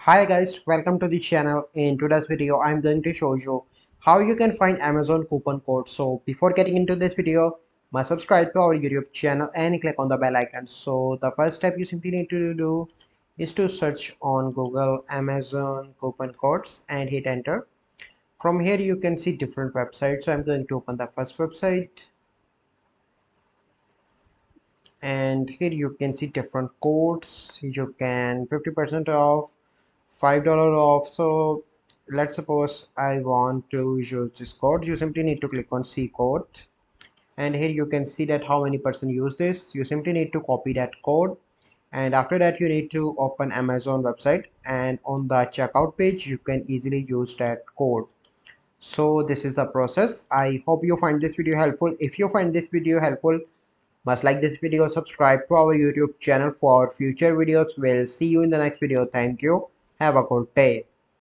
Hi guys, welcome to the channel. In today's video, I'm going to show you how you can find Amazon coupon code. So before getting into this video, must subscribe to our YouTube channel and click on the bell icon. So the first step you simply need to do is to search on Google Amazon coupon codes and hit enter. From here you can see different websites. So I'm going to open the first website and here you can see different codes. You can 50% off, $5 off. So let's suppose I want to use this code. You simply need to click on C code and here you can see that how many person use this. You simply need to copy that code and after that you need to open Amazon website and on the checkout page you can easily use that code. So this is the process. I hope you find this video helpful. If you find this video helpful, must like this video, subscribe to our YouTube channel for future videos. We'll see you in the next video. Thank you. Have a good day.